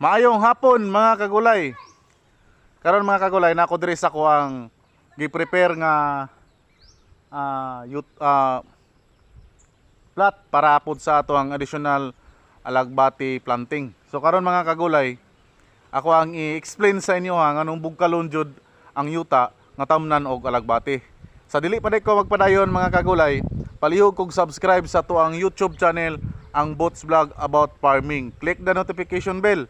Maayong hapon mga kagulay. Karon mga kagulay, nako diri sa ko ang gi-prepare nga plot para apod sa ato ang additional alagbati planting. So karon mga kagulay, ako ang i-explain sa inyo nga anong bugkalon jud ang yuta nga tamnan og alagbati. Sa dili pa ko magpadayon mga kagulay, palihog kog subscribe sa to ang YouTube channel, ang Bots Vlog About Farming. Click the notification bell.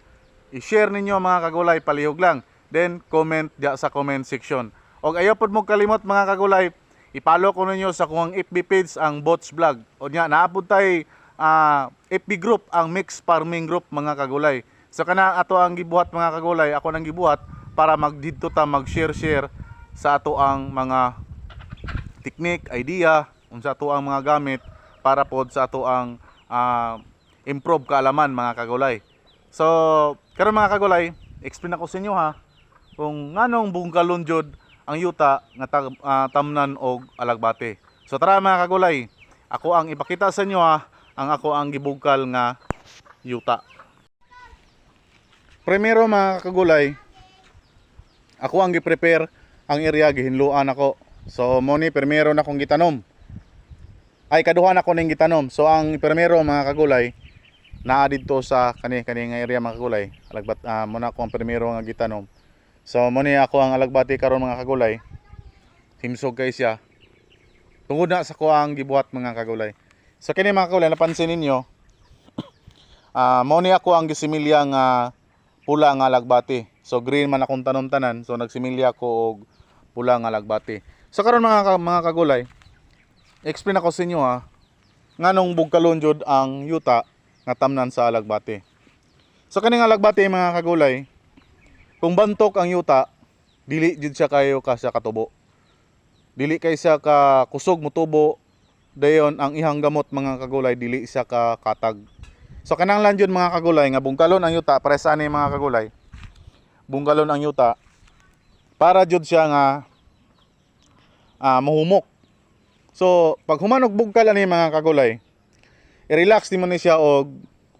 I-share ninyo mga kagulay, palihog lang. Then comment diya sa comment section. Og ayaw pod mo kalimot mga kagulay, i-follow ko ninyo sa kuang FB page ang Bots Vlog. O nya naapod tay FB group ang Mixed Farming Group mga kagulay. So kana ato ang gibuhat mga kagulay, ako nang gibuhat para magdidto ta mag-share sa ato ang mga technique, idea, unsa ato ang mga gamit para pod sa ato ang improve kaalaman mga kagulay. So, karon mga kagulay, explain ako sa inyo ha kung nganong bungkalon jud ang yuta nga tamnan og alagbati. So tara mga kagulay, ako ang ipakita sa inyo ha ang ako ang gibungkal nga yuta. Primero mga kagulay, ako ang gi-prepare ang area gihinluan ako. So mo ni primero na kong gitanom. Ay kaduha na ko ning gitanom. So ang primero mga kagulay naa didto sa kani nga area mga kagulay. Alagbat mo na ko ang primero nga gitanom. So mo ni ako ang alagbati karon mga kagulay. Himsog kay siya. Tungod na sa ko ang gibuhat mga kagulay. So kini mga kagulay napansin ninyo, mo ni ako ang gisimilya nga pula nga alagbati. So green man akong tanom tanan. So nagsimilya ko og pula nga alagbati. So karon mga kagulay, explain ako sa inyo ha nganong bugkalon jud ang yuta nga tamnan sa alagbati. So kaning alagbati mga kagulay, kung bantok ang yuta, dili jud siya kayo kasya katubo. Dili kay siya ka kusog motubo, dayon ang ihang gamot mga kagulay dili siya ka katag. So kananglan jud mga kagulay nga bungkalon ang yuta para sa ani mga kagulay. Bungkalon ang yuta para jud siya nga mahumok. So pag humanog bugkal ani mga kagulay, i-relax nimo ni siya og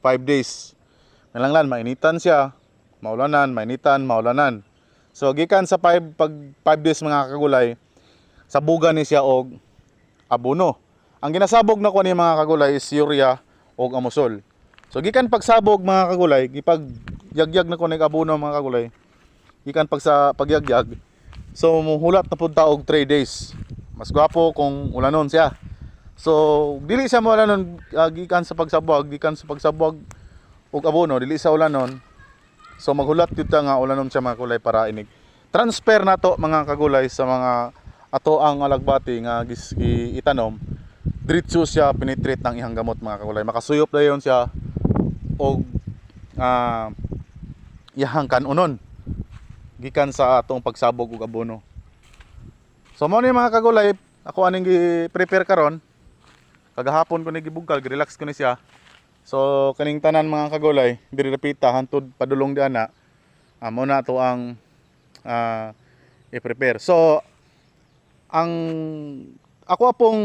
5 days. Nalanglan mainitan siya, maulanan, mainitan, maulanan. So gikan sa 5 days mga kagulay, sabugan ni siya og abono. Ang ginasabog na ko ni mga kagulay is urea og amosol. So gikan pagsabog mga kagulay, gipag yagyag na ko ning abono mga kagulay. Gikan pagyagyag. So muhulat na pud ta og 3 days. Mas gwapo kung ulanon siya. So dili siya mo ulanon gikan sa pagsabog og abono, dili sa ulanon. So maghulat jud ta nga ulanon siya mga kagulay para inig transfer nato mga kagulay sa mga ato ang alagbati nga itanom. Diretso siya penetrate ng ihang gamot mga kagulay. Makasuyop dayon siya og ihang kanunon gikan sa atong pagsabog og abono. So mo ni mga kagulay, ako aning gi-prepare karon. Kagahapon ko ni gibugkal, gi-relax ko ni siya. So kaning tanan mga kagulay, diri repita hantud padulong di ana. Mo na to ang i-prepare. So ang ako apong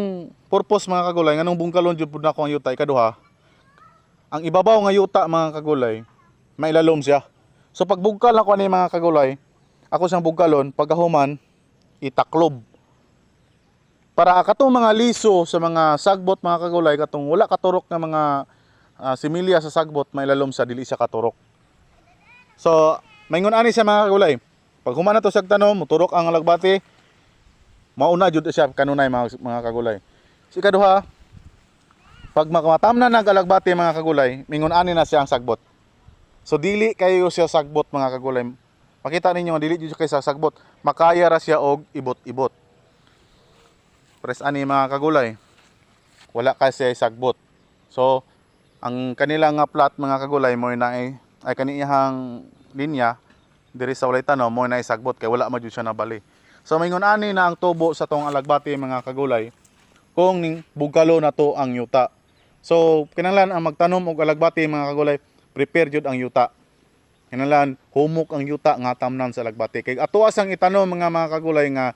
purpose mga kagulay nganong bungkalon jud pud nako ang yuta ikaduha. Ang ibabaw nga yuta mga kagulay, mailalom siya. So pag bugkal ako ni mga kagulay, ako siyang bugkalon pagahuman itaklob. Para katong mga liso sa mga sagbot mga kagulay, katong wala katurok nga mga similya sa sagbot, mailalom sa dili siya katurok. So maingon ani siya mga kagulay, pag human na to siya tanom, muturok ang alagbati, mauna jud siya kanunay mga kagulay. Si kaduha, pag matamnan nag alagbati mga kagulay, mingon ani na siya ang sagbot. So dili kayo siya sagbot mga kagulay. Makita ninyo dili jud siya kay sagbot, makaya ra siya og ibot-ibot. Pres ani mga kagulay, wala kasi sagbot. So ang kanilang plot mga kagulay mo na ay kaniyang linya diri sa walay tanom mo na sagbot kay wala man jud siya nabali. So mingon ani na ang tubo sa tong alagbati mga kagulay kung ning bugkalo na to ang yuta. So kinahanglan ang magtanom og alagbati mga kagulay, prepare jud ang yuta. Kinahanglan humok ang yuta nga tamnan sa alagbati. Kay ato asang itanom mga kagulay nga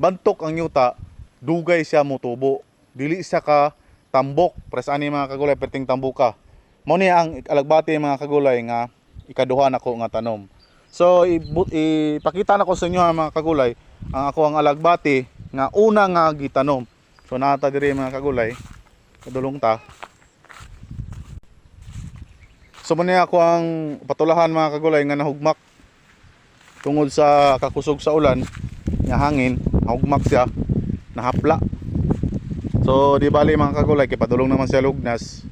bantok ang yuta, dugay siya motubo. Dili siya ka tambok. Pres ani mga kagulay perting tambuka. Mo ni ang alagbati mga kagulay nga ikaduha nako nga tanom. So ipakita nako sa inyo ha, mga kagulay, ang ako ang alagbati nga una nga gitanom. So nata diri mga kagulay, kadulong ta. So muna ako ang patulahan mga kagulay nga nahugmak tungod sa kakusog sa ulan nga hangin, nahugmak siya, nahapla. So di bali mga kagulay, kay padulong naman siya lugnas.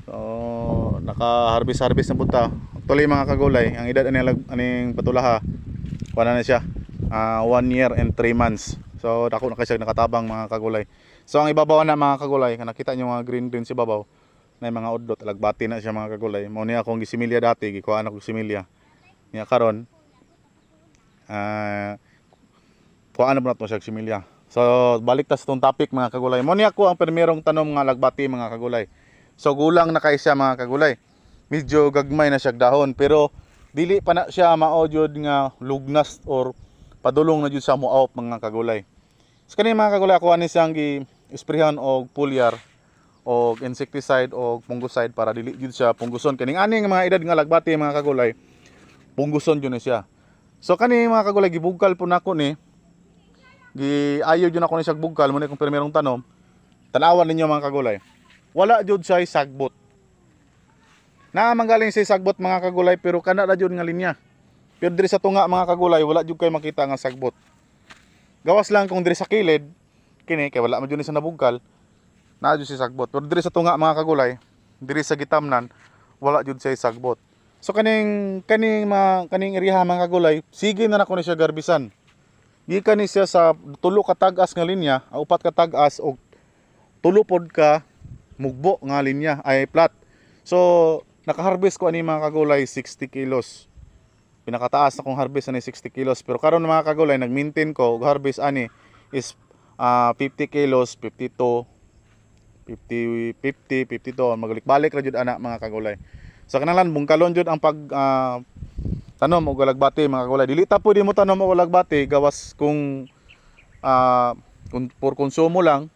So naka-harvest na punta. Actually mga kagulay, ang edad aning patulaha, wala na siya. 1 year and 3 months. So dako na kasi nakatabang mga kagulay. So ang ibabaw na mga kagulay, nakita niyo mga green sa ibabaw, na mga udlot, alagbati na siya mga kagulay. Mao niya akong gisimilya dati, gikuha na ko similya. Niya karon kuhaan na po nato siya similya. So balik ta sa itong topic mga kagulay. Mao niya ako ang primerong tanom nga alagbati mga kagulay. So gulang na kay siya mga kagulay. Medyo gagmay na siya dahon, pero dili pa na siya mao jud nga lugnas or padulong na jud sa muaop mga kagulay. So kani mga kagulay, ako ani siyang gi-sprayhan og foliar og insecticide og fungicide para dili jud siya pungguson. Kaning ani nga mga edad nga alagbati mga kagulay, pungguson jud na siya. So kani mga kagulay, gibugkal po nako ni, giayo jud ako ni siya bugkal mo ni kung primerong tanom. Tanawan ninyo mga kagulay, wala jud siya sagbot. Na manggaling siya sagbot mga kagulay, pero kana ra jud nga linya. Pero diri sa tunga mga kagulay, wala jud kay makita nga sagbot. Gawas lang kung diri sa kilid kini kay wala man jud ni sa nabugkal, na jud siya sagbot. Pero diri sa tunga mga kagulay, diri sa gitamnan, wala jud siya sagbot. So kaning iriha mga kagulay, sige na nako ni siya garbisan. Gikan ni siya sa tulo ka tag-as nga linya, upat ka tag-as og tulo pod ka mugbo nga linya ay flat. So naka-harvest ko ani mga kagulay 60 kilos. Pinakataas na kong harvest ani 60 kilos. Pero karon mga kagulay, nag-maintain ko og harvest ani is 50 kilos, 52, 52 magalik-balik ra jud ana mga kagulay. So kinahanglan bungkalon jud ang pag tanom og alagbati mga kagulay. Dili ta pwede mo tanom og alagbati gawas kung for konsumo lang.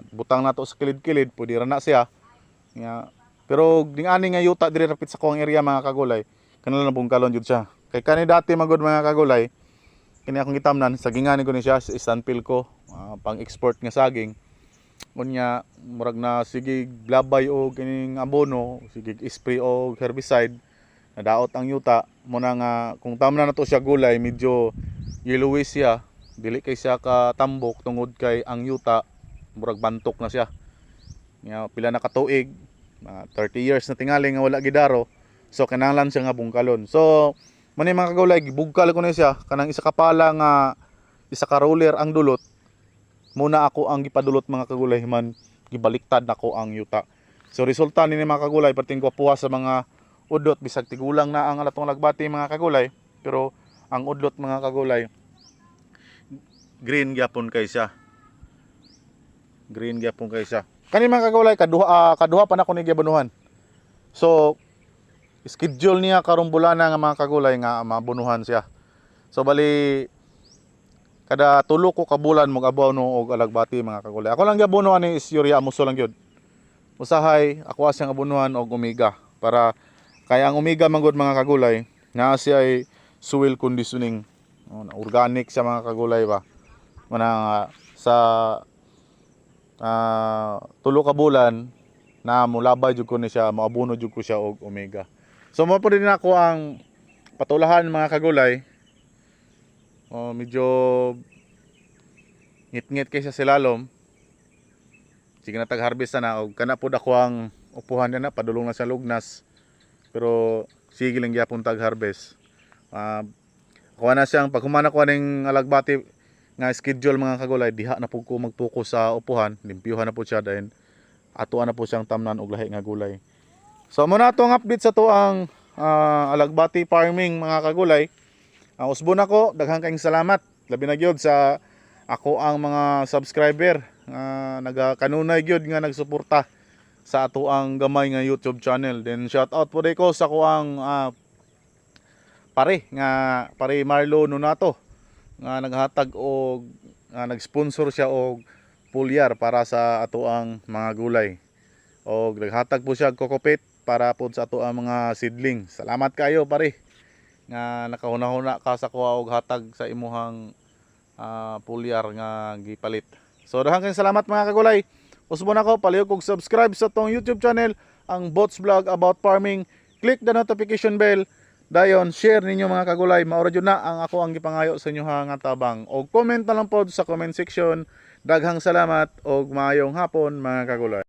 Butang nato sa kilid-kilid, pwede ra na siya. Pero dingani nga yuta diri rapit sa kuang area mga kagulay, kanala bungkalon jud siya. Kay kani dati magud mga kagulay, kini akong gitamnan, sagingani ko ni siya sa istanpil ko, pang-export nga saging. Unya murag na sige glabay o kining abono, sige spray o herbicide, nadaot ang yuta mo na nga kung tamnan na to siya gulay, medyo yellowish siya, dili kay siya ka tambok tungod kay ang yuta murag bantok na siya. Pila na ka tuig, 30 years na tingali nga wala gidaro, so kinahanglan siya nga bungkalon. So mani mga kagulay, gibugkal ko na siya kanang isa ka pala nga isa ka roller ang dulot. Muna ako ang gipadulot mga kagulay, man gibaliktad nako ang yuta. So resulta ni mga kagulay, perting gwapuha sa mga udlot, bisag tigulang na ang alatong lagbati mga kagulay, pero ang udlot mga kagulay green gyapon kay siya. Green gyapon kay siya. Kani mga kagulay, kaduha pa na ko ni giabunuhan. So schedule niya karong bulana nga mga kagulay nga mabunuhan siya. So bali kada tulo ko ka bulan mo abono og alagbati mga kagulay. Ako lang giabunuhan ni is urea amuso lang gyud. Usahay ako asang abunuhan og omega para kaya ang omega manggod mga kagulay na siya ay soil conditioning. Organic sa mga kagulay ba. Mana sa tulo ka bulan na mulabay jud ko ni siya, maabuno jud ko siya og omega. So mo po din ako ang patulahan mga kagulay. Medyo ngit-ngit kay sa silalom. Sige na tag-harvest na og kana pod ako ang upuhan na padulong na sa lugnas. Pero sige lang gyapon tag-harvest. Ako na siyang pag humana ko ning alagbati nga schedule mga kagulay, diha na po ko mag-focus sa upuhan, limpyuhan na po siya dahil atuan na po siyang tamnan og lahi nga gulay. So muna itong update sa to ang alagbati farming mga kagulay. Usbon ako, daghang kayong salamat. Labi na gyud sa ako ang mga subscriber nagakanunay gyud nga nagsuporta sa ato ang gamay nga YouTube channel. Then shout out po ko sa ko ang pare Marlo Nonato nga naghatag og nag-sponsor siya og pulyar para sa ato ang mga gulay. Og naghatag po siya og kokopit para pod sa ato ang mga seedling. Salamat kayo pare nga nakahuna-huna ka sa kuha og hatag sa imuhang pulyar nga gipalit. So daghang kayong salamat mga kagulay. Usbon ako palihog kog subscribe sa tong YouTube channel, ang Bots Vlog about farming. Click the notification bell. Dayon share ninyo mga kagulay. Maura jud na ang ako ang gipangayo sa inyo nga tabang. Og comment na lang pod sa comment section. Daghang salamat og maayong hapon mga kagulay.